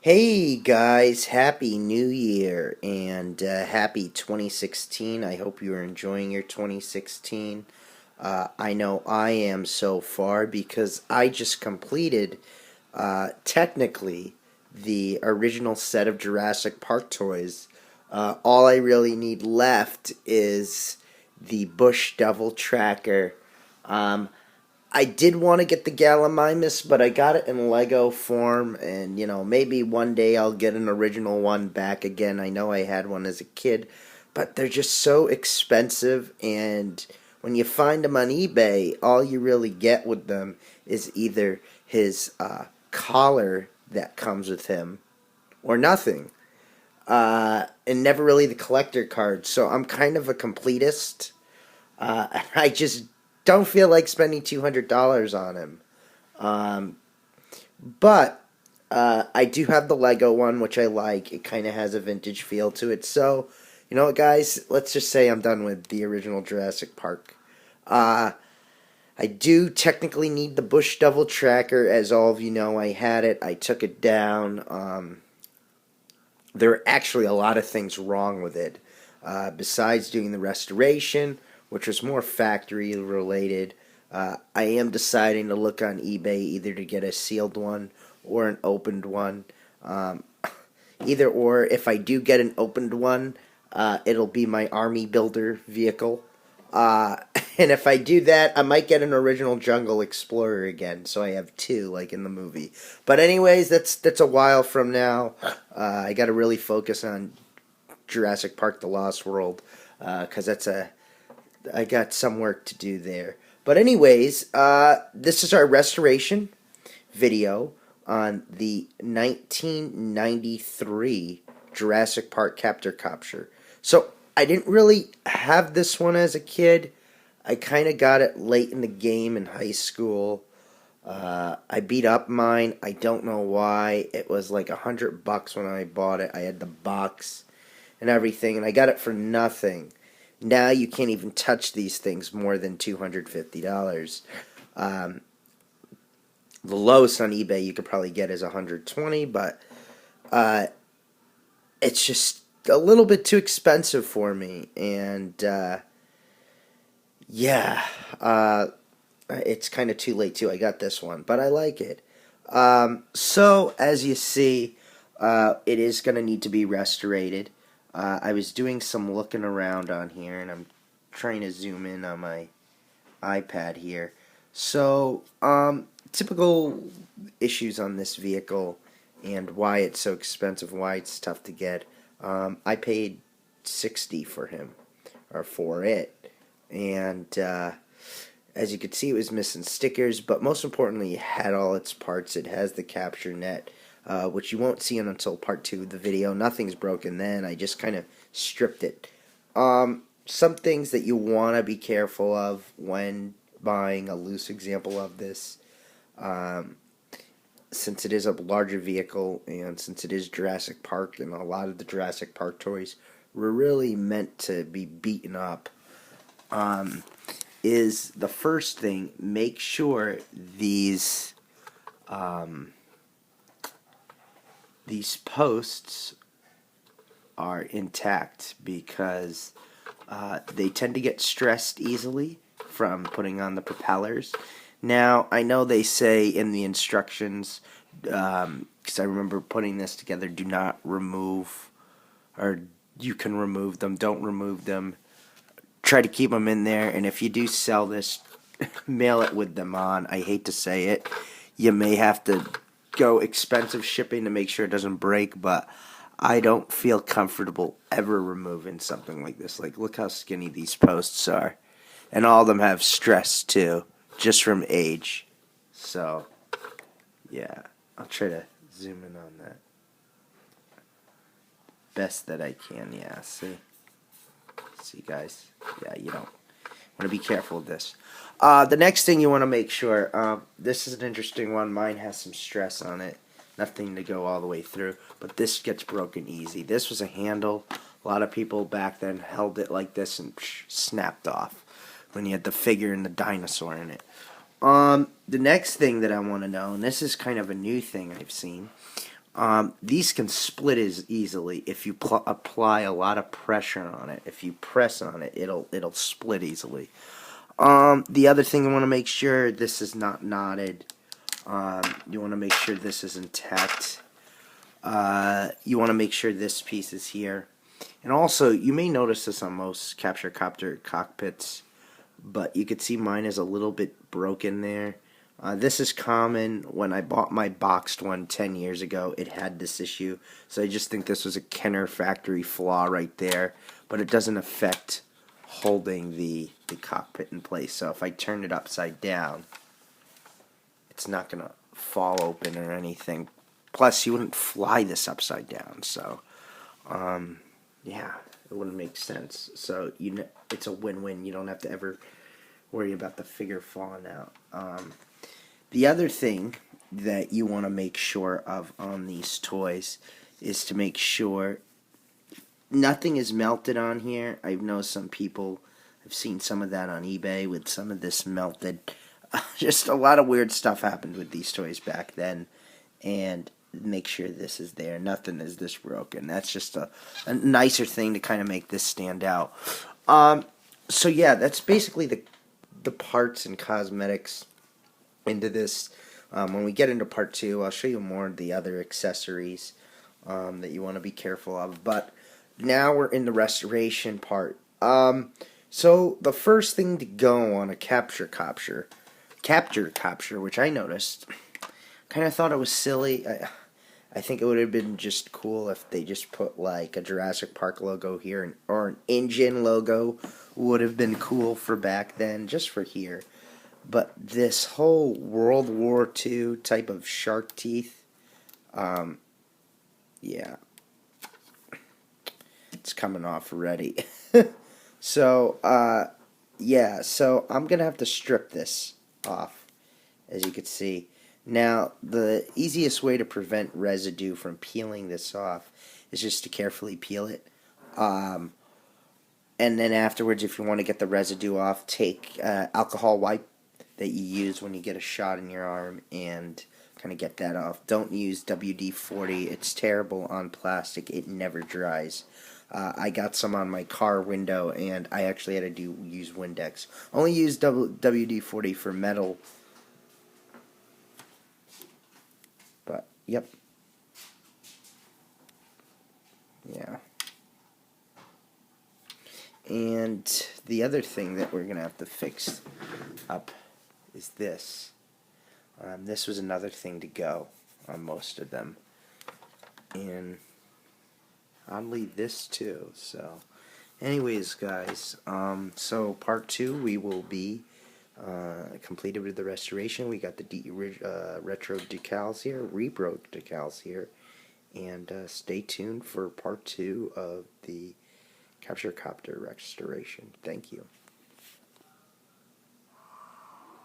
Hey guys, Happy New Year and Happy 2016. I hope you are enjoying your 2016. I know I am so far because I just completed, technically, the original set of Jurassic Park toys. All I really need left is the Bush Devil Tracker. Um, I did want to get the Gallimimus, but I got it in Lego form, and maybe one day I'll get an original one back again. I know I had one as a kid, but they're just so expensive, and when you find them on eBay, all you really get with them is either his collar that comes with him, or nothing, and never really the collector card. So I'm kind of a completist. I just don't feel like spending $200 on him. Um, but I do have the Lego one, which I like. It kind of has a vintage feel to it. So, you know what, guys? Let's just say I'm done with the original Jurassic Park. Uh, I do technically need the Bush Devil Tracker. As all of you know, I had it. I took it down. There are actually a lot of things wrong with it. Besides doing the restoration, which was more factory related, I am deciding to look on eBay either to get a sealed one or an opened one. Um, Either or, if I do get an opened one, it'll be my army builder vehicle. Uh, and if I do that, I might get an original Jungle Explorer again, so I have two, like in the movie. But anyways, that's a while from now. I got to really focus on Jurassic Park: The Lost World, because I got some work to do there. But anyways, this is our restoration video on the 1993 Jurassic Park Copter. So I didn't really have this one as a kid. I kind of got it late in the game in high school. I beat up mine. I don't know why. It was like $100 when I bought it. I had the box and everything, and I got it for nothing. Now you can't even touch these things more than $250. Um, the lowest on eBay you could probably get is 120, but uh, it's just a little bit too expensive for me. And yeah, it's kind of too late too. I got this one, but I like it. So as you see, it is going to need to be restorated. I was doing some looking around on here, and I'm trying to zoom in on my iPad here. So, typical issues on this vehicle and why it's so expensive, why it's tough to get. I paid 60 for him, or for it, and as you could see, it was missing stickers, but most importantly, it had all its parts. It has the capture net, which you won't see until part 2 of the video. Nothing's broken then. I just kind of stripped it. Some things that you want to be careful of when buying a loose example of this, um, since it is a larger vehicle and since it is Jurassic Park, and a lot of the Jurassic Park toys were really meant to be beaten up, is the first thing, make sure these posts are intact, because they tend to get stressed easily from putting on the propellers. Now, I know they say in the instructions, because I remember putting this together, do not remove, or you can remove them, don't remove them. Try to keep them in there, and if you do sell this, mail it with them on. I hate to say it. You may have to go expensive shipping to make sure it doesn't break, but I don't feel comfortable ever removing something like this. Like, look how skinny these posts are. And all of them have stress, too, just from age. So, yeah, I'll try to zoom in on that best that I can. Yeah, see, guys. Yeah, you don't want to be careful of this. The next thing you want to make sure, this is an interesting one. Mine has some stress on it. Nothing to go all the way through, but this gets broken easy. This was a handle. A lot of people back then held it like this and snapped off when you had the figure and the dinosaur in it. The next thing that I want to know, and this is kind of a new thing I've seen, These can split as easily if you apply a lot of pressure on it. If you press on it, it'll split easily. The other thing, you want to make sure this is not knotted. You want to make sure this is intact. You want to make sure this piece is here. And also, you may notice this on most Capture Copter cockpits, but you could see mine is a little bit broken there. This is common. When I bought my boxed one 10 years ago, it had this issue. So I just think this was a Kenner factory flaw right there. But it doesn't affect holding the cockpit in place. So if I turn it upside down, it's not going to fall open or anything. Plus, you wouldn't fly this upside down. So, yeah, it wouldn't make sense. So it's a win-win. You don't have to ever worry about the figure falling out. The other thing that you want to make sure of on these toys is to make sure nothing is melted on here. I've noticed some people, I've seen some of that on eBay with some of this melted. Just a lot of weird stuff happened with these toys back then. And make sure this is there. Nothing is this broken. That's just a nicer thing to kind of make this stand out. So yeah, that's basically the parts and cosmetics into this. When we get into part 2, I'll show you more of the other accessories that you want to be careful of. But now we're in the restoration part. So the first thing to go on a capture copter, which I noticed, kind of thought it was silly. I think it would have been just cool if they just put like a Jurassic Park logo here, or an engine logo would have been cool for back then, just for here. But this whole World War II type of shark teeth, yeah, it's coming off already. So, yeah, so I'm going to have to strip this off, as you can see. Now, the easiest way to prevent residue from peeling this off is just to carefully peel it. And then afterwards, if you want to get the residue off, take alcohol wipe that you use when you get a shot in your arm and kind of get that off. Don't use WD-40. It's terrible on plastic. It never dries. I got some on my car window, and I actually had to use Windex. Only use WD-40 for metal. But, yep. Yeah. And the other thing that we're going to have to fix up is this. This was another thing to go on most of them. And oddly, this too. So, anyways, guys, so part 2, we will be completed with the restoration. We got the retro decals here, repro decals here, and stay tuned for part 2 of the Capture Copter restoration. Thank you.